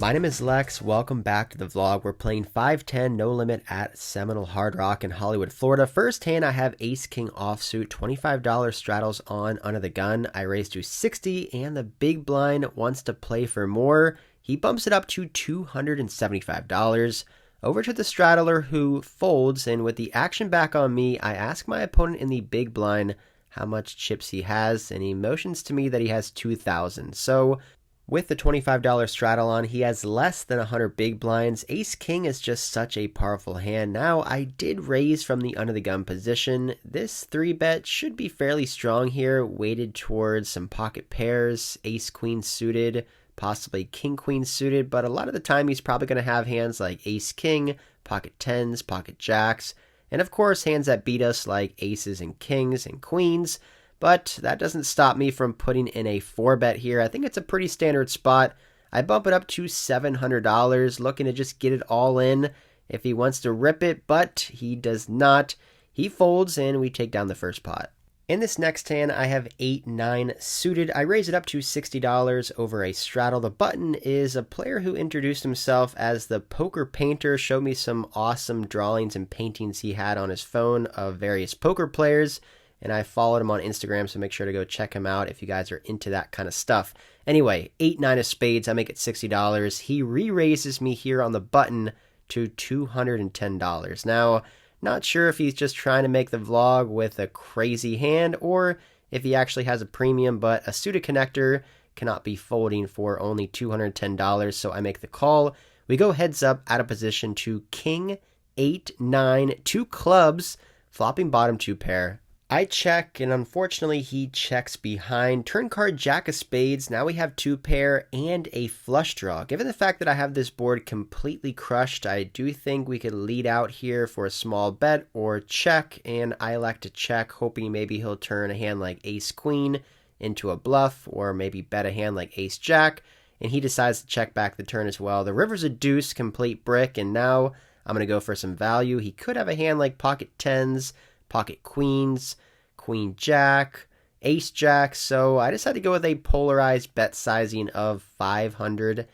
My name is Lex. Welcome back to the vlog. We're playing 510 No Limit at Seminole Hard Rock in Hollywood, Florida. First hand, I have Ace King offsuit, $25 straddles on under the gun. I raise to 60, and the big blind wants to play for more. He bumps it up to $275. Over to the straddler, who folds, and with the action back on me, I ask my opponent in the big blind how much chips he has, and he motions to me that he has 2,000. So with the $25 straddle on, he has less than 100 big blinds. Ace King is just such a powerful hand. Now, I did raise from the under the gun position. This 3-bet should be fairly strong here, weighted towards some pocket pairs, Ace Queen suited, possibly King Queen suited, but a lot of the time he's probably going to have hands like Ace King, pocket tens, pocket jacks, and of course hands that beat us like aces and kings and queens. But that doesn't stop me from putting in a 4-bet here. I think it's a pretty standard spot. I bump it up to $700, looking to just get it all in if he wants to rip it, but he does not. He folds, and we take down the first pot. In this next hand, I have 8-9 suited. I raise it up to $60 over a straddle. The button is a player who introduced himself as the poker painter, showed me some awesome drawings and paintings he had on his phone of various poker players, and I followed him on Instagram, so make sure to go check him out if you guys are into that kind of stuff. Anyway, 8-9 of spades, I make it $60. He re-raises me here on the button to $210. Now, not sure if he's just trying to make the vlog with a crazy hand or if he actually has a premium, but a suited connector cannot be folding for only $210, so I make the call. We go heads up out of position to King, 8-9, 2 clubs, flopping bottom 2 pair. I check, and unfortunately he checks behind. Turn card Jack of Spades. Now we have 2 pair and a flush draw. Given the fact that I have this board completely crushed, I do think we could lead out here for a small bet or check, and I elect to check, hoping maybe he'll turn a hand like Ace Queen into a bluff, or maybe bet a hand like Ace Jack, and he decides to check back the turn as well. The river's a deuce, complete brick, and now I'm going to go for some value. He could have a hand like pocket tens, pocket queens, queen jack, ace jack, so I decided to go with a polarized bet sizing of $550,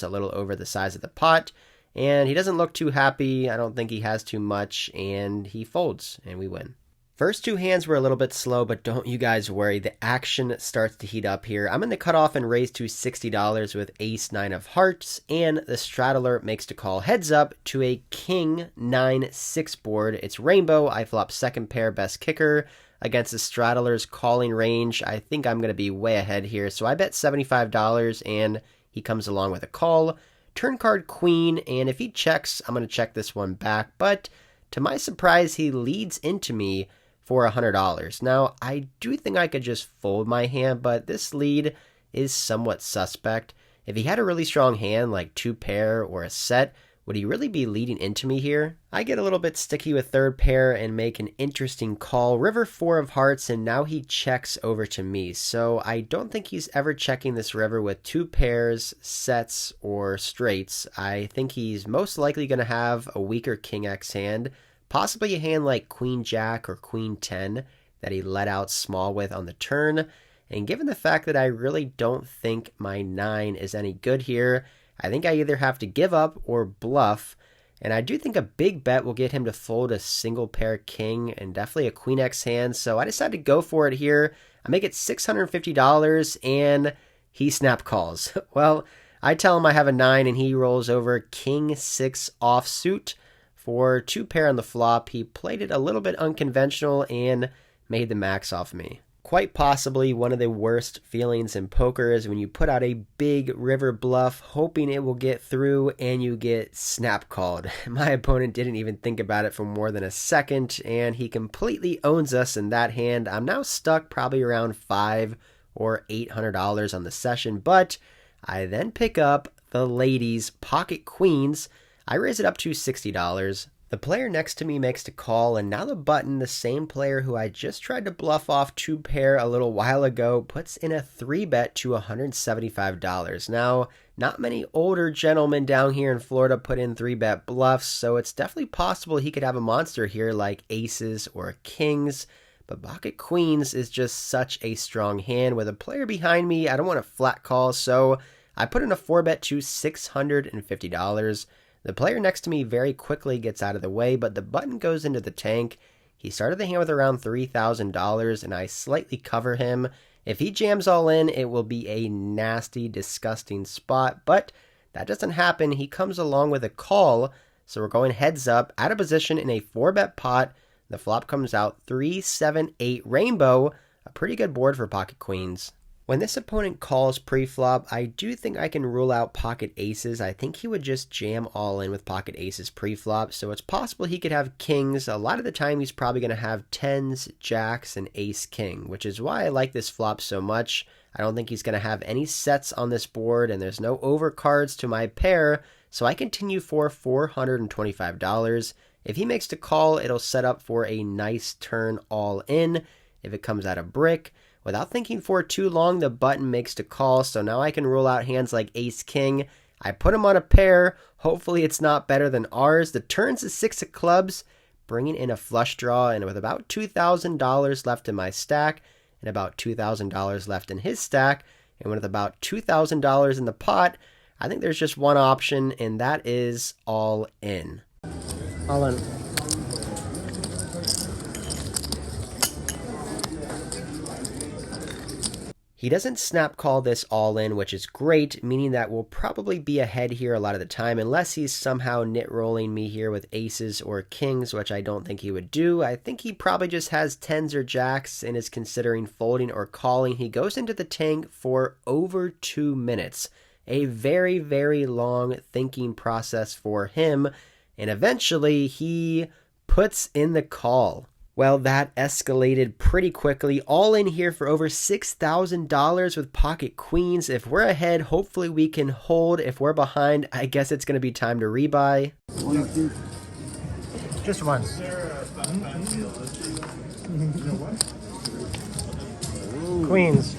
a little over the size of the pot, and he doesn't look too happy. I don't think he has too much, and he folds, and we win. First 2 hands were a little bit slow, but don't you guys worry, the action starts to heat up here. I'm in the cutoff and raise to $60 with ace 9 of hearts, and the straddler makes the call heads up to a king 9-6 board. It's rainbow. I flop second pair, best kicker against the straddler's calling range. I think I'm going to be way ahead here, so I bet $75, and he comes along with a call. Turn card queen, and if he checks, I'm going to check this one back, but to my surprise, he leads into me for $100. Now, I do think I could just fold my hand, but this lead is somewhat suspect. If he had a really strong hand like 2 pair or a set, would he really be leading into me here? I get a little bit sticky with third pair and make an interesting call. River 4 of hearts, and now he checks over to me. So I don't think he's ever checking this river with 2 pairs, sets, or straights. I think he's most likely going to have a weaker King X hand, possibly a hand like Queen Jack or Queen 10 that he let out small with on the turn. And given the fact that I really don't think my 9 is any good here, I think I either have to give up or bluff. And I do think a big bet will get him to fold a single pair king and definitely a Queen X hand. So I decided to go for it here. I make it $650, and he snap calls. Well, I tell him I have a 9, and he rolls over King 6 offsuit for 2 pair on the flop. He played it a little bit unconventional and made the max off me. Quite possibly one of the worst feelings in poker is when you put out a big river bluff hoping it will get through and you get snap called. My opponent didn't even think about it for more than a second, and he completely owns us in that hand. I'm now stuck probably around $500 or $800 on the session, but I then pick up the ladies' pocket queens. I raise it up to $60. The player next to me makes the call, and now the button, the same player who I just tried to bluff off 2 pair a little while ago, puts in a 3-bet to $175. Now, not many older gentlemen down here in Florida put in 3-bet bluffs, so it's definitely possible he could have a monster here like aces or kings. But pocket queens is just such a strong hand. With a player behind me, I don't want to flat call, so I put in a 4-bet to $650. The player next to me very quickly gets out of the way, but the button goes into the tank. He started the hand with around $3,000, and I slightly cover him. If he jams all in, it will be a nasty, disgusting spot, but that doesn't happen. He comes along with a call, so we're going heads up, out of position in a 4-bet pot. The flop comes out 3, 7, 8 rainbow, a pretty good board for pocket queens. When this opponent calls pre-flop, I do think I can rule out pocket aces. I think he would just jam all in with pocket aces pre-flop, so it's possible he could have kings. A lot of the time he's probably going to have tens, jacks, and ace-king, which is why I like this flop so much. I don't think he's going to have any sets on this board, and there's no overcards to my pair, so I continue for $425. If he makes the call, it'll set up for a nice turn all in. If it comes out a brick, without thinking for too long, the button makes the call, so now I can rule out hands like ace-king. I put him on a pair. Hopefully it's not better than ours. The turn's a 6 of clubs, bringing in a flush draw, and with about $2,000 left in my stack, and about $2,000 left in his stack, and with about $2,000 in the pot, I think there's just one option, and that is all in. All in. He doesn't snap call this all in, which is great, meaning that we'll probably be ahead here a lot of the time, unless he's somehow nit rolling me here with aces or kings, which I don't think he would do. I think he probably just has tens or jacks and is considering folding or calling. He goes into the tank for over 2 minutes. A very, very long thinking process for him, and eventually he puts in the call. Well, that escalated pretty quickly. All in here for over $6,000 with pocket queens. If we're ahead, hopefully we can hold. If we're behind, I guess it's going to be time to rebuy. Just once. Queens.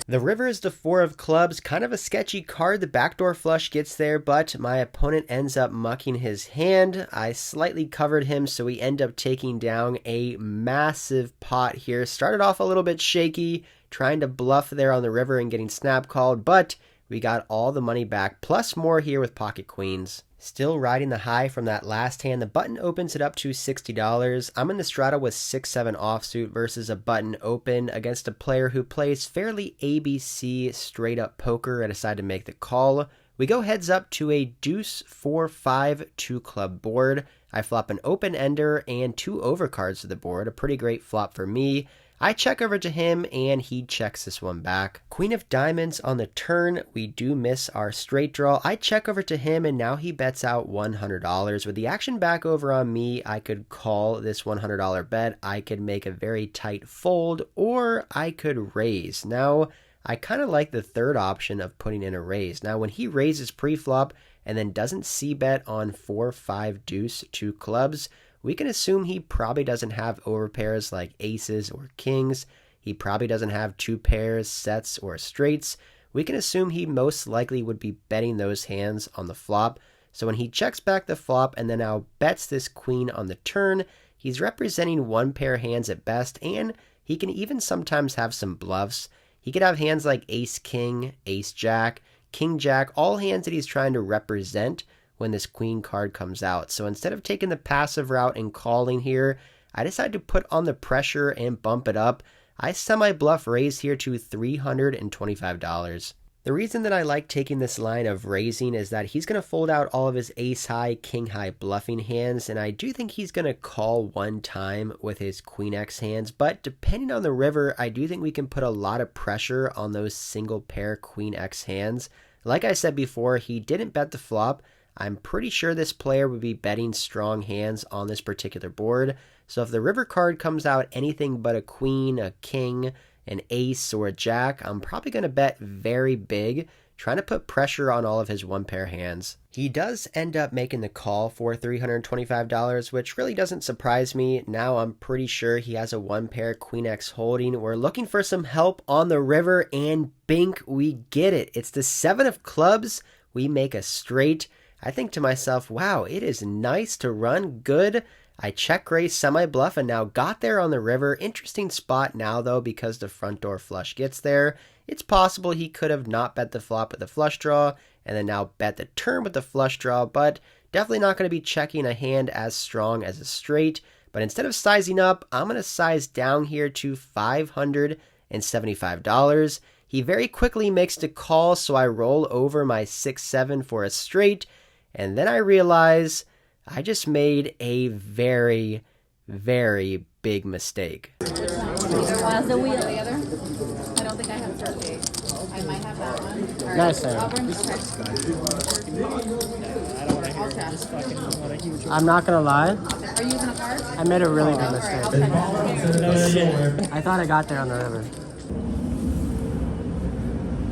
The river is the 4 of clubs, kind of a sketchy card. The backdoor flush gets there, but my opponent ends up mucking his hand. I slightly covered him, so we end up taking down a massive pot here. Started off a little bit shaky, trying to bluff there on the river and getting snap called, but we got all the money back, plus more here with pocket queens. Still riding the high from that last hand. The button opens it up to $60. I'm in the strata with 6-7 offsuit versus a button open against a player who plays fairly ABC straight up poker. I decide to make the call. We go heads up to a deuce 4-5 2-club board. I flop an open ender and 2 overcards to the board. A pretty great flop for me. I check over to him, and he checks this one back. Queen of diamonds on the turn. We do miss our straight draw. I check over to him, and now he bets out $100. With the action back over on me, I could call this $100 bet. I could make a very tight fold, or I could raise. Now, I kind of like the third option of putting in a raise. Now, when he raises pre-flop and then doesn't c-bet on 4-5 deuce 2 clubs, we can assume he probably doesn't have overpairs like aces or kings. He probably doesn't have 2 pairs, sets, or straights. We can assume he most likely would be betting those hands on the flop. So when he checks back the flop and then now bets this queen on the turn, he's representing 1 pair hands at best, and he can even sometimes have some bluffs. He could have hands like ace-king, ace-jack, king-jack, all hands that he's trying to represent when this queen card comes out. So instead of taking the passive route and calling here, I decide to put on the pressure and bump it up. I semi-bluff raise here to $325. The reason that I like taking this line of raising is that he's going to fold out all of his ace-high, king-high bluffing hands, and I do think he's going to call one time with his queen-x hands, but depending on the river, I do think we can put a lot of pressure on those single-pair queen-x hands. Like I said before, he didn't bet the flop. I'm pretty sure this player would be betting strong hands on this particular board. So if the river card comes out anything but a queen, a king, an ace, or a jack, I'm probably going to bet very big, trying to put pressure on all of his 1-pair hands. He does end up making the call for $325, which really doesn't surprise me. Now I'm pretty sure he has a 1-pair queen X holding. We're looking for some help on the river, and bink, we get it. It's the 7 of clubs. We make a straight. I think to myself, wow, it is nice to run good. I check raise semi-bluff and now got there on the river. Interesting spot now, though, because the front door flush gets there. It's possible he could have not bet the flop with the flush draw and then now bet the turn with the flush draw, but definitely not going to be checking a hand as strong as a straight. But instead of sizing up, I'm going to size down here to $575. He very quickly makes the call, so I roll over my 6-7 for a straight, and then I realize I just made a very, very big mistake. Either one of the wheel. The other? I don't think I have 38. I might have that one. Right. Nice, sir. I'm not going to lie. Are you using a card? I made a really big mistake. I thought I got there on the river.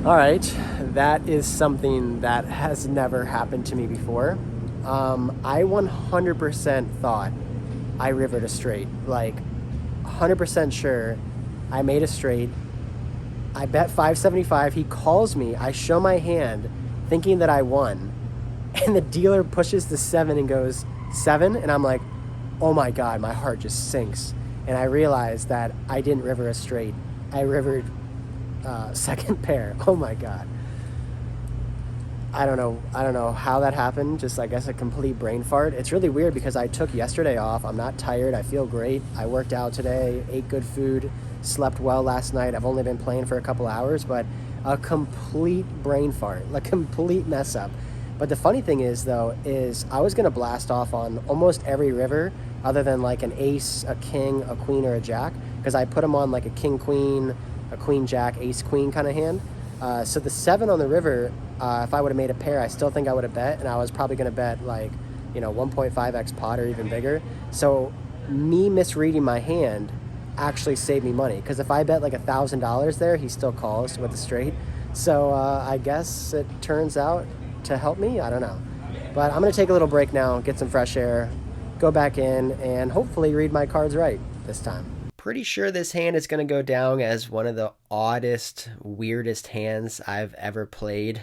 All right, that is something that has never happened to me before. I 100% thought I rivered a straight, like 100% sure I made a straight. I bet 575. He calls me. I show my hand thinking that I won, and the dealer pushes the 7 and goes 7, and I'm like, oh my God, my heart just sinks. And I realize that I didn't river a straight. I rivered second pair. Oh my God. I don't know how that happened. Just, I guess, a complete brain fart. It's really weird because I took yesterday off. I'm not tired. I feel great. I worked out today, ate good food, slept well last night. I've only been playing for a couple hours, but a complete brain fart, a complete mess up. But the funny thing is, though, is I was going to blast off on almost every river other than like an ace, a king, a queen, or a jack, because I put them on like a king, queen, a queen, jack, ace, queen kind of hand. So the 7 on the river, if I would have made a pair, I still think I would have bet, and I was probably going to bet like, 1.5x pot or even bigger. So me misreading my hand actually saved me money, because if I bet like $1,000 there, he still calls with a straight. So I guess it turns out to help me. I don't know. But I'm going to take a little break now, get some fresh air, go back in, and hopefully read my cards right this time. Pretty sure this hand is going to go down as one of the oddest, weirdest hands I've ever played.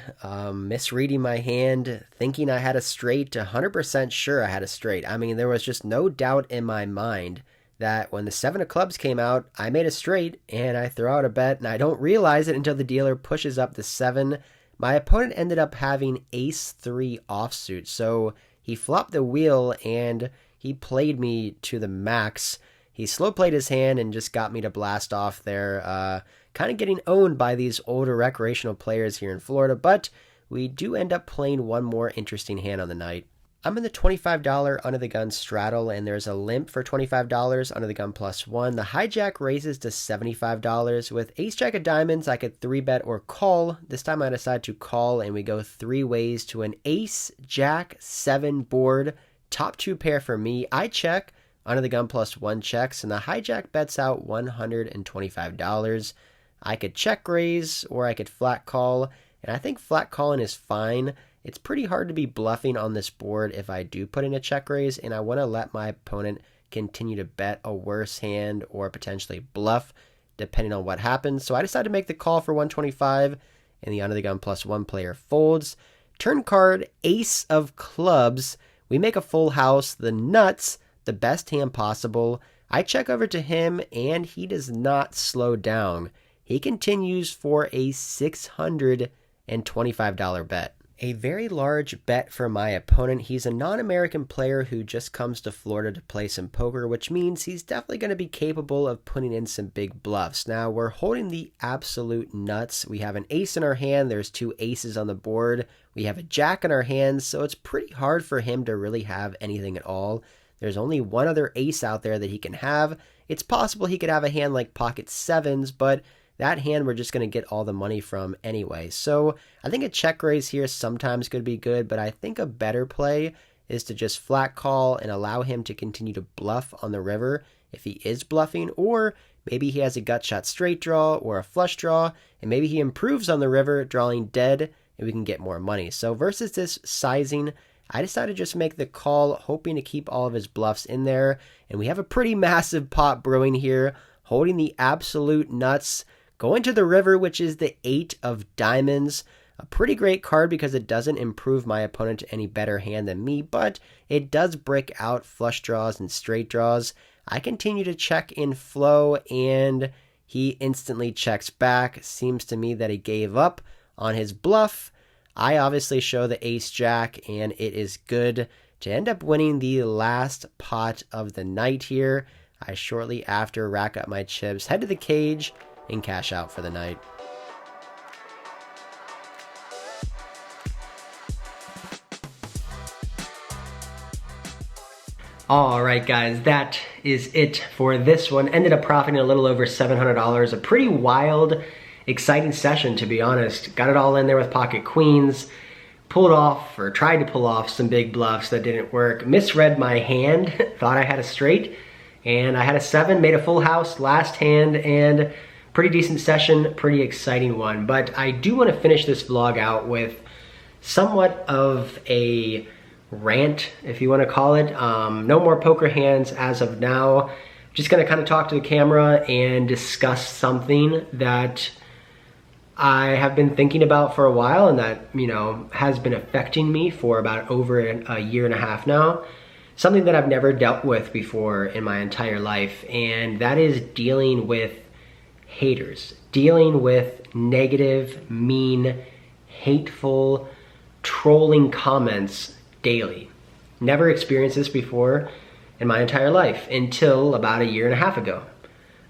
Misreading my hand, thinking I had a straight, 100% sure I had a straight. I mean, there was just no doubt in my mind that when the 7 of clubs came out, I made a straight, and I throw out a bet, and I don't realize it until the dealer pushes up the 7. My opponent ended up having ace-3 offsuit, so he flopped the wheel, and he played me to the max. He slow played his hand and just got me to blast off there, kind of getting owned by these older recreational players here in Florida, but we do end up playing one more interesting hand on the night. I'm in the $25 under the gun straddle, and there's a limp for $25 under the gun +1. The hijack raises to $75. With ace-jack of diamonds, I could 3-bet or call. This time I decide to call, and we go 3 ways to an ace-jack-7 board. Top 2 pair for me. I check. Under the gun +1 checks, and the hijack bets out $125. I could check raise, or I could flat call, and I think flat calling is fine. It's pretty hard to be bluffing on this board if I do put in a check raise, and I want to let my opponent continue to bet a worse hand or potentially bluff, depending on what happens. So I decided to make the call for $125, and the under the gun +1 player folds. Turn card, ace of clubs. We make a full house, the nuts, the best hand possible. I check over to him, and he does not slow down. He continues for a $625 bet. A very large bet for my opponent. He's a non-American player who just comes to Florida to play some poker, which means he's definitely going to be capable of putting in some big bluffs. Now, we're holding the absolute nuts. We have an ace in our hand. There's 2 aces on the board. We have a jack in our hands, so it's pretty hard for him to really have anything at all. There's only one other ace out there that he can have. It's possible he could have a hand like pocket 7s, but that hand we're just going to get all the money from anyway. So I think a check raise here sometimes could be good, but I think a better play is to just flat call and allow him to continue to bluff on the river if he is bluffing, or maybe he has a gut shot straight draw or a flush draw, and maybe he improves on the river, drawing dead, and we can get more money. So versus this sizing, I decided to just make the call, hoping to keep all of his bluffs in there, and we have a pretty massive pot brewing here, holding the absolute nuts. Going to the river, which is the 8 of diamonds. A pretty great card because it doesn't improve my opponent to any better hand than me, but it does break out flush draws and straight draws. I continue to check in flow, and he instantly checks back. Seems to me that he gave up on his bluff. I obviously show the ace-jack, and it is good to end up winning the last pot of the night here. I shortly after rack up my chips, head to the cage, and cash out for the night. Alright guys, that is it for this one. Ended up profiting a little over $700. A pretty wild, exciting session, to be honest. Got it all in there with pocket queens. Pulled off, or tried to pull off, some big bluffs that didn't work. Misread my hand, thought I had a straight, and I had a 7, made a full house last hand, and pretty decent session, pretty exciting one. But I do want to finish this vlog out with somewhat of a rant, if you want to call it. No more poker hands as of now. Just going to kind of talk to the camera and discuss something that I have been thinking about for a while, and that, you know, has been affecting me for about over a year and a half now. Something that I've never dealt with before in my entire life, and that is dealing with haters. Dealing with negative, mean, hateful, trolling comments daily. Never experienced this before in my entire life until about a year and a half ago.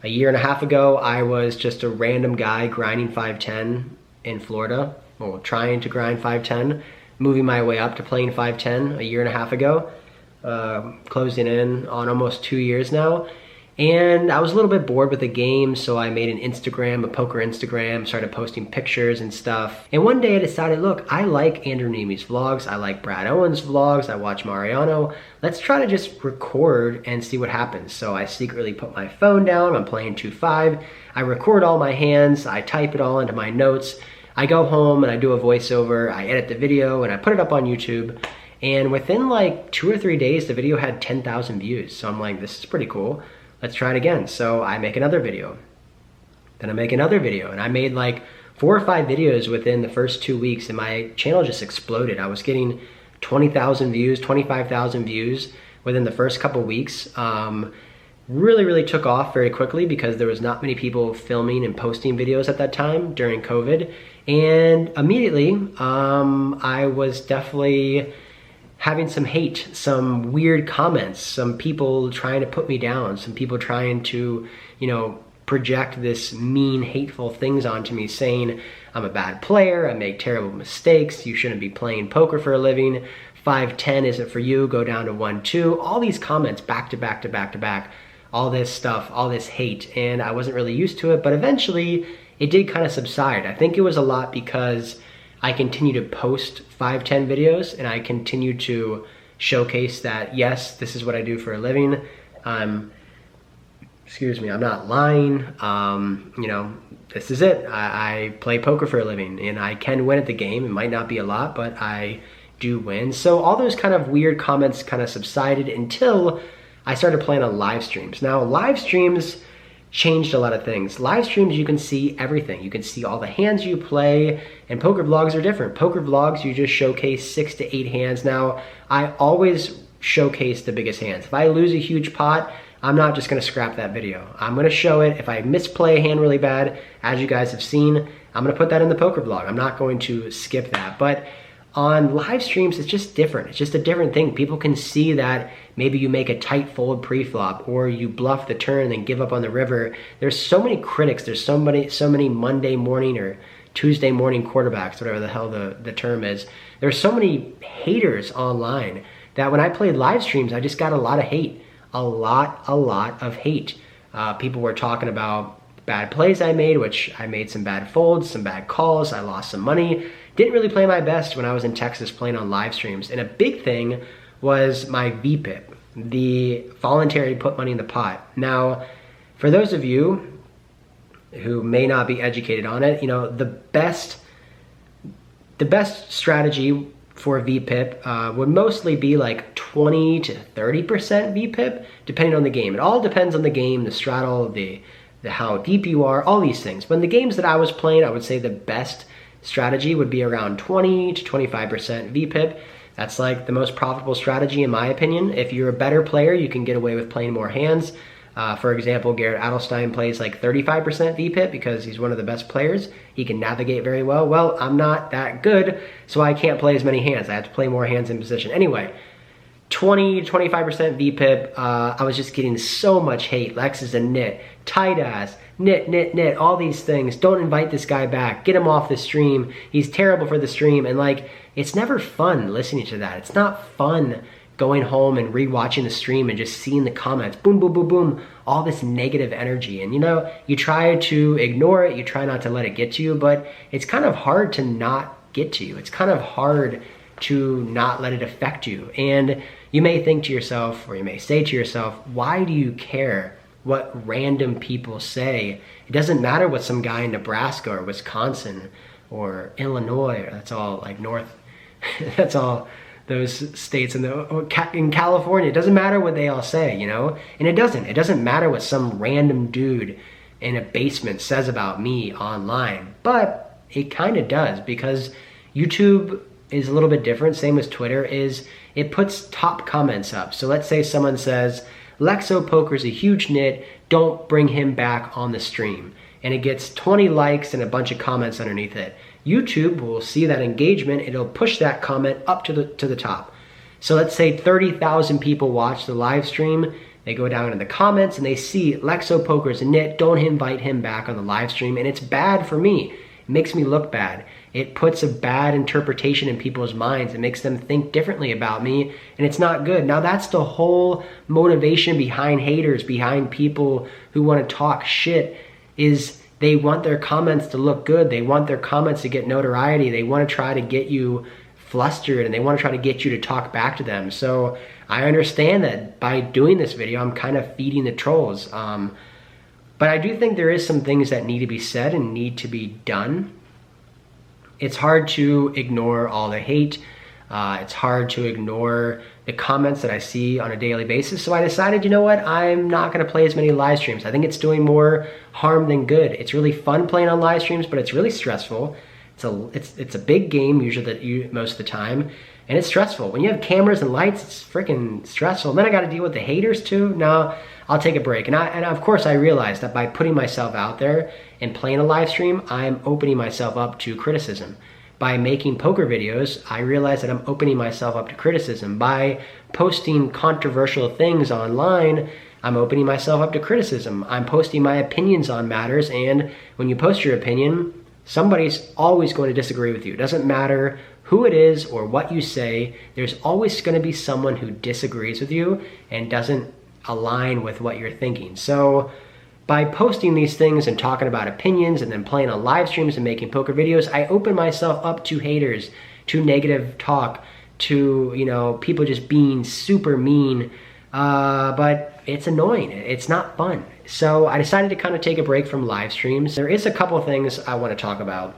A year and a half ago, I was just a random guy grinding 510 in Florida, well, trying to grind 510, moving my way up to playing 510 a year and a half ago, closing in on almost 2 years now. And I was a little bit bored with the game, so I made an Instagram, a poker Instagram, started posting pictures and stuff. And one day I decided, look, I like Andrew Neamy's vlogs, I like Brad Owen's vlogs, I watch Mariano. Let's try to just record and see what happens. So I secretly put my phone down, I'm playing 2-5, I record all my hands, I type it all into my notes, I go home and I do a voiceover, I edit the video, and I put it up on YouTube. And within like 2 or 3 days, the video had 10,000 views. So I'm like, this is pretty cool. Let's try it again. So I make another video. Then I make another video. And I made like 4 or 5 videos within the first 2 weeks, and my channel just exploded. I was getting 20,000 views, 25,000 views within the first couple weeks. Really took off very quickly because there was not many people filming and posting videos at that time during COVID. And immediately, I was definitely having some hate, some weird comments, some people trying to put me down, some people trying to, you know, project this mean, hateful things onto me, saying I'm a bad player, I make terrible mistakes, you shouldn't be playing poker for a living, 510 isn't for you, go down to 1-2, all these comments back to back to back to back, all this stuff, all this hate, and I wasn't really used to it, but eventually it did kind of subside. I think it was a lot because I continue to post 510 videos, and I continue to showcase that, yes, this is what I do for a living. Excuse me, I'm not lying. You know, this is it. I play poker for a living, and I can win at the game. It might not be a lot, but I do win. So all those kind of weird comments kind of subsided until I started playing on live streams. Now, live streams changed a lot of things. Live streams, you can see everything. You can see all the hands you play, and poker vlogs are different. Poker vlogs, you just showcase 6 to 8 hands. Now, I always showcase the biggest hands. If I lose a huge pot, I'm not just gonna scrap that video. I'm gonna show it. If I misplay a hand really bad, as you guys have seen, I'm gonna put that in the poker vlog. I'm not going to skip that. But on live streams, it's just different. It's just a different thing. People can see that maybe you make a tight fold pre-flop, or you bluff the turn and then give up on the river. There's so many critics. There's so many Monday morning or Tuesday morning quarterbacks, whatever the hell the term is. There's so many haters online that when I played live streams, I just got a lot of hate. A lot of hate. People were talking about bad plays I made, which I made some bad folds, some bad calls, I lost some money. Didn't really play my best when I was in Texas playing on live streams. And a big thing was my VPIP, the voluntary put money in the pot. Now, for those of you who may not be educated on it, you know, the best strategy for VPIP would mostly be like 20 to 30% VPIP, depending on the game. It all depends on the game, the straddle, the how deep you are, all these things. But in the games that I was playing, I would say the best strategy would be around 20 to 25% VPIP. That's like the most profitable strategy in my opinion. If you're a better player, you can get away with playing more hands. For example, Garrett Adelstein plays like 35% VPIP because he's one of the best players. He can navigate very well. Well, I'm not that good, so I can't play as many hands. I have to play more hands in position. Anyway, 20 to 25% VPIP. I was just getting so much hate. Lex is a nit, tight ass, nit, all these things. Don't invite this guy back. Get him off the stream. He's terrible for the stream. And like, it's never fun listening to that. It's not fun going home and rewatching the stream and just seeing the comments, boom, boom, boom, boom, all this negative energy. And you know, you try to ignore it, you try not to let it get to you, but it's kind of hard to not get to you. It's kind of hard to not let it affect you. And you may think to yourself, or you may say to yourself, why do you care what random people say? It doesn't matter what some guy in Nebraska or Wisconsin or Illinois, or that's all like North, that's all those states in California. It doesn't matter what they all say, you know? And it doesn't matter what some random dude in a basement says about me online, but it kind of does, because YouTube is a little bit different, same as Twitter, is it puts top comments up. So let's say someone says, Lexo Poker's a huge nit, don't bring him back on the stream. And it gets 20 likes and a bunch of comments underneath it. YouTube will see that engagement, it'll push that comment up to the top. So let's say 30,000 people watch the live stream, they go down in the comments and they see Lexo Poker's a nit, don't invite him back on the live stream, and it's bad for me. It makes me look bad. It puts a bad interpretation in people's minds. It makes them think differently about me, and it's not good. Now that's the whole motivation behind haters, behind people who want to talk shit, is they want their comments to look good. They want their comments to get notoriety. They want to try to get you flustered, and they want to try to get you to talk back to them. So I understand that by doing this video, I'm kind of feeding the trolls. But I do think there is some things that need to be said and need to be done. It's hard to ignore all the hate. It's hard to ignore the comments that I see on a daily basis. So I decided, you know what? I'm not gonna play as many live streams. I think it's doing more harm than good. It's really fun playing on live streams, but it's really stressful. It's a big game usually most of the time, and it's stressful. When you have cameras and lights, it's freaking stressful. And then I gotta deal with the haters too. No, I'll take a break. And of course I realized that by putting myself out there and playing a live stream, I'm opening myself up to criticism. By making poker videos, I realize that I'm opening myself up to criticism. By posting controversial things online, I'm opening myself up to criticism. I'm posting my opinions on matters, and when you post your opinion, somebody's always going to disagree with you. It doesn't matter who it is or what you say, there's always going to be someone who disagrees with you and doesn't align with what you're thinking. So by posting these things and talking about opinions and then playing on live streams and making poker videos, I open myself up to haters, to negative talk, to, you know, people just being super mean. But it's annoying. It's not fun. So I decided to kind of take a break from live streams. There is a couple things I want to talk about.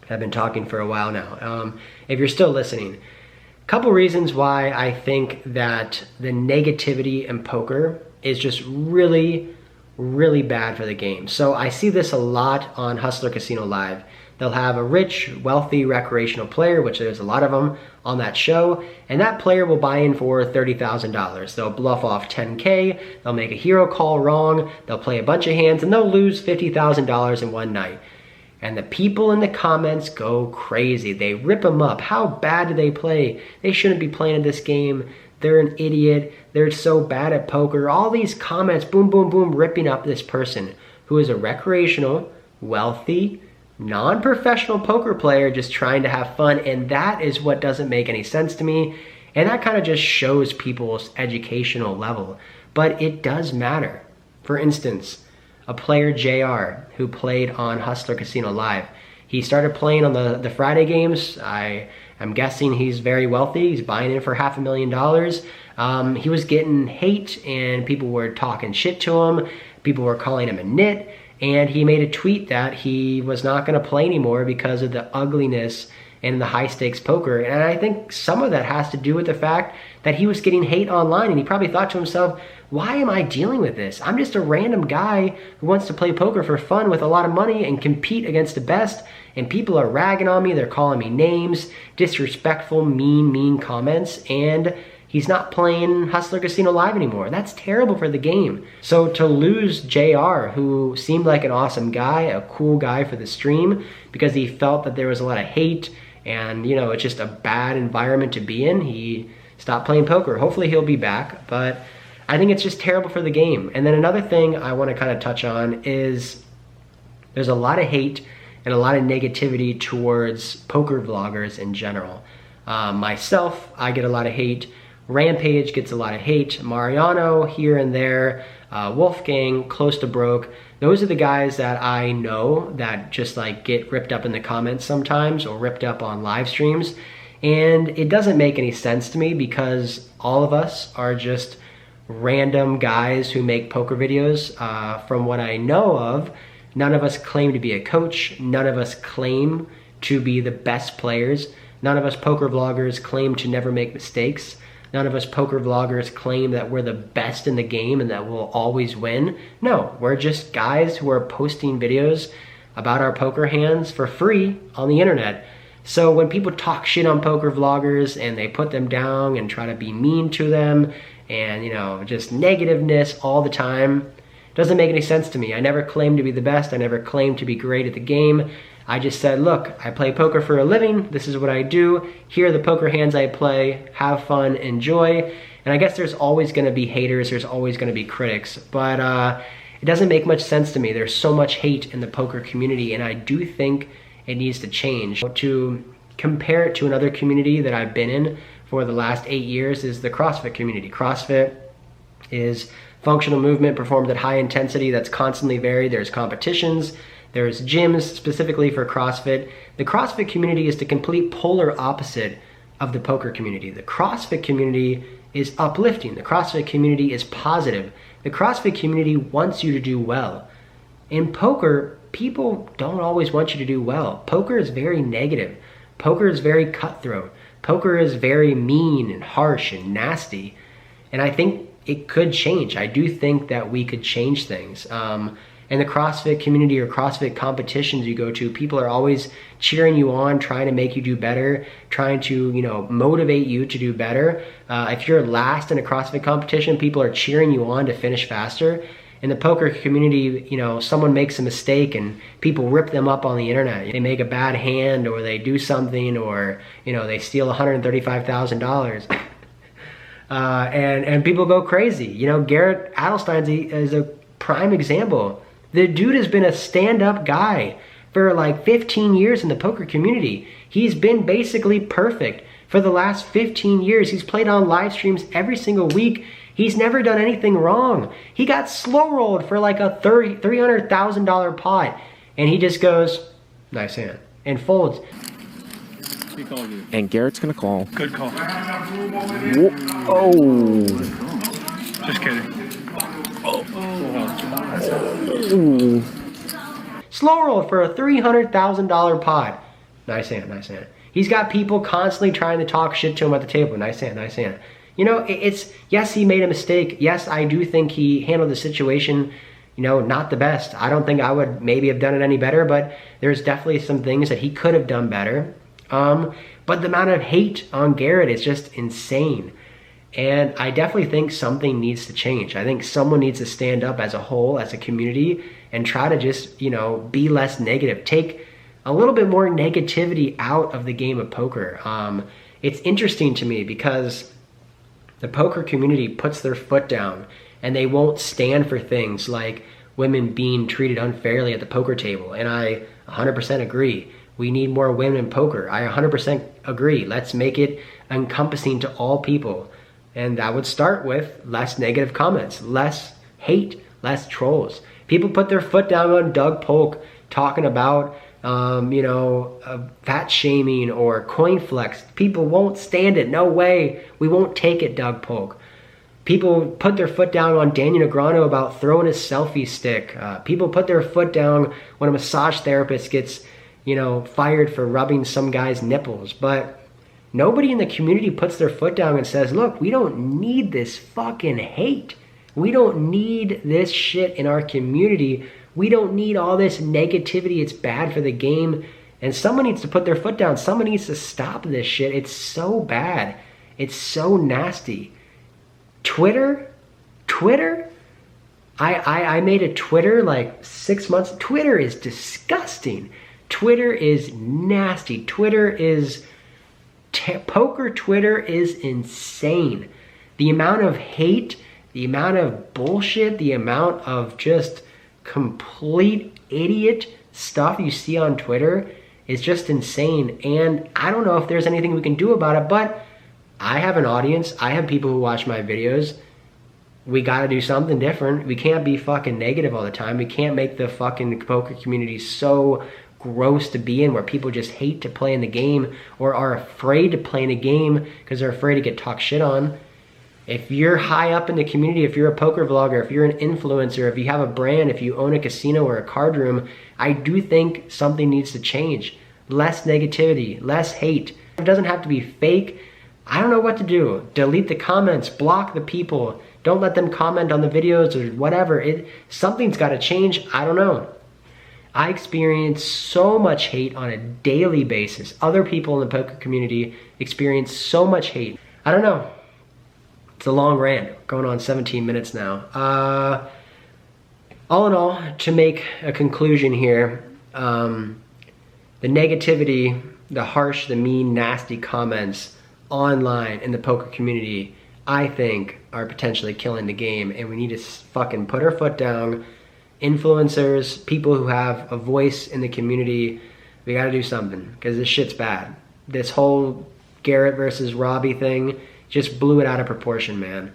I've been talking for a while now. If you're still listening, a couple reasons why I think that the negativity in poker is just really bad for the game. So I see this a lot on Hustler Casino Live. They'll have a rich, wealthy, recreational player, which there's a lot of them on that show, and that player will buy in for $30,000. They'll bluff off 10K, they'll make a hero call wrong, they'll play a bunch of hands, and they'll lose $50,000 in one night. And the people in the comments go crazy. They rip them up. How bad do they play? They shouldn't be playing this game. They're an idiot. They're so bad at poker. All these comments, boom, boom, boom, ripping up this person who is a recreational, wealthy, non-professional poker player just trying to have fun. And that is what doesn't make any sense to me. And that kind of just shows people's educational level. But it does matter. For instance, a player, JR, who played on Hustler Casino Live. He started playing on the Friday games. I'm guessing he's very wealthy. He's buying in for $500,000. He was getting hate and people were talking shit to him. People were calling him a nit. And he made a tweet that he was not going to play anymore because of the ugliness and in the high stakes poker. And I think some of that has to do with the fact that he was getting hate online, and he probably thought to himself, why am I dealing with this? I'm just a random guy who wants to play poker for fun with a lot of money and compete against the best, and people are ragging on me, they're calling me names, disrespectful, mean comments, and he's not playing Hustler Casino Live anymore. That's terrible for the game. So to lose JR, who seemed like an awesome guy, a cool guy for the stream, because he felt that there was a lot of hate and, you know, it's just a bad environment to be in, he stopped playing poker. Hopefully he'll be back, but I think it's just terrible for the game. And then another thing I want to kind of touch on is there's a lot of hate and a lot of negativity towards poker vloggers in general. Myself, I get a lot of hate. Rampage gets a lot of hate. Mariano here and there. Wolfgang, close to broke. Those are the guys that I know that just like get ripped up in the comments sometimes, or ripped up on live streams. And it doesn't make any sense to me, because all of us are just random guys who make poker videos. From what I know of, none of us claim to be a coach. None of us claim to be the best players. None of us poker vloggers claim to never make mistakes. None of us poker vloggers claim that we're the best in the game and that we'll always win. No, we're just guys who are posting videos about our poker hands for free on the internet. So when people talk shit on poker vloggers and they put them down and try to be mean to them and, you know, just negativeness all the time, doesn't make any sense to me. I never claimed to be the best. I never claimed to be great at the game. I just said, look, I play poker for a living. This is what I do. Here are the poker hands I play. Have fun, enjoy. And I guess there's always gonna be haters. There's always gonna be critics. But it doesn't make much sense to me. There's so much hate in the poker community, and I do think it needs to change. To compare it to another community that I've been in for the last 8 years is the CrossFit community. CrossFit is functional movement performed at high intensity that's constantly varied. There's competitions, there's gyms specifically for CrossFit. The CrossFit community is the complete polar opposite of the poker community. The CrossFit community is uplifting. The CrossFit community is positive. The CrossFit community wants you to do well. In poker, people don't always want you to do well. Poker is very negative. Poker is very cutthroat. Poker is very mean and harsh and nasty. And I think it could change. I do think that we could change things. In the CrossFit community or CrossFit competitions you go to, people are always cheering you on, trying to make you do better, trying to, you know, motivate you to do better. If you're last in a CrossFit competition, people are cheering you on to finish faster. In the poker community, you know, someone makes a mistake and people rip them up on the internet. They make a bad hand, or they do something, or, you know, they steal $135,000. And people go crazy. You know, Garrett Adelstein is a prime example. The dude has been a stand-up guy for like 15 years in the poker community. He's been basically perfect for the last 15 years. He's played on live streams every single week. He's never done anything wrong. He got slow rolled for like a $300,000 pot, and he just goes, nice hand, and folds. And Garrett's gonna call. Good call. Oh. Just kidding. Ooh. Slow rolled for a $300,000 pot. Nice hand, nice hand. He's got people constantly trying to talk shit to him at the table. Nice hand, nice hand. You know, it's, yes, he made a mistake. Yes, I do think he handled the situation, you know, not the best. I don't think I would maybe have done it any better, but there's definitely some things that he could have done better. But the amount of hate on Garrett is just insane. And I definitely think something needs to change. I think someone needs to stand up as a whole, as a community, and try to just, you know, be less negative. Take a little bit more negativity out of the game of poker. It's interesting to me because the poker community puts their foot down and they won't stand for things like women being treated unfairly at the poker table. And I 100% agree. We need more women in poker. I 100% agree. Let's make it encompassing to all people. And that would start with less negative comments, less hate, less trolls. People put their foot down on Doug Polk talking about, fat shaming or coin flex. People won't stand it. No way. We won't take it, Doug Polk. People put their foot down on Daniel Negreanu about throwing his selfie stick. People put their foot down when a massage therapist gets, you know, fired for rubbing some guy's nipples. But nobody in the community puts their foot down and says, look, we don't need this fucking hate. We don't need this shit in our community. We don't need all this negativity. It's bad for the game. And someone needs to put their foot down. Someone needs to stop this shit. It's so bad. It's so nasty. Twitter? I made a Twitter like 6 months. Twitter is disgusting. Twitter is nasty. Twitter is... poker Twitter is insane. The amount of hate, the amount of bullshit, the amount of just complete idiot stuff you see on Twitter is just insane. And I don't know if there's anything we can do about it, but I have an audience. I have people who watch my videos. We gotta do something different. We can't be fucking negative all the time. We can't make the fucking poker community so gross to be in, where people just hate to play in the game or are afraid to play in a game because they're afraid to get talked shit on. If you're high up in the community, if you're a poker vlogger, if you're an influencer, if you have a brand, if you own a casino or a card room, I do think something needs to change. Less negativity, less hate. It doesn't have to be fake. I don't know what to do. Delete the comments, block the people. Don't let them comment on the videos or whatever. Something's got to change. I don't know. I experience so much hate on a daily basis. Other people in the poker community experience so much hate. I don't know. It's a long rant, going on 17 minutes now. All in all, to make a conclusion here, the negativity, the harsh, the mean, nasty comments online in the poker community, I think are potentially killing the game, and we need to fucking put our foot down. Influencers, people who have a voice in the community, we gotta do something, because this shit's bad. This whole Garrett versus Robbie thing just blew it out of proportion, man.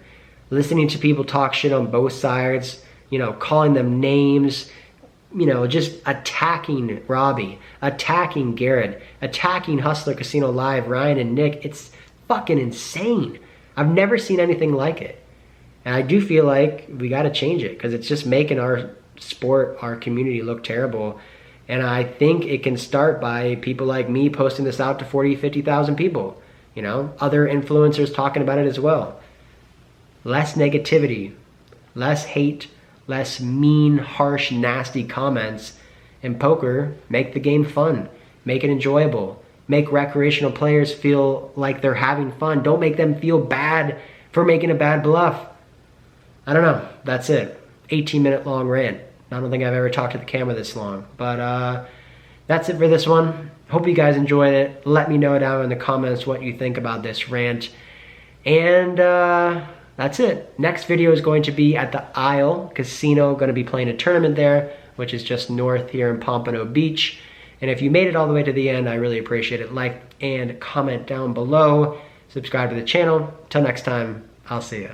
Listening to people talk shit on both sides, you know, calling them names, you know, just attacking Robbie, attacking Garrett, attacking Hustler Casino Live, Ryan and Nick. It's fucking insane. I've never seen anything like it. And I do feel like we gotta change it, because it's just making our sport, our community look terrible. And I think it can start by people like me posting this out to 40, 50,000 people. You know, other influencers talking about it as well. Less negativity, less hate, less mean, harsh, nasty comments. In poker, make the game fun. Make it enjoyable. Make recreational players feel like they're having fun. Don't make them feel bad for making a bad bluff. I don't know. That's it. 18-minute long rant. I don't think I've ever talked to the camera this long. But that's it for this one. Hope you guys enjoyed it. Let me know down in the comments what you think about this rant. And that's it. Next video is going to be at the Isle Casino. Going to be playing a tournament there, which is just north here in Pompano Beach. And if you made it all the way to the end, I really appreciate it. Like and comment down below. Subscribe to the channel. Till next time, I'll see ya.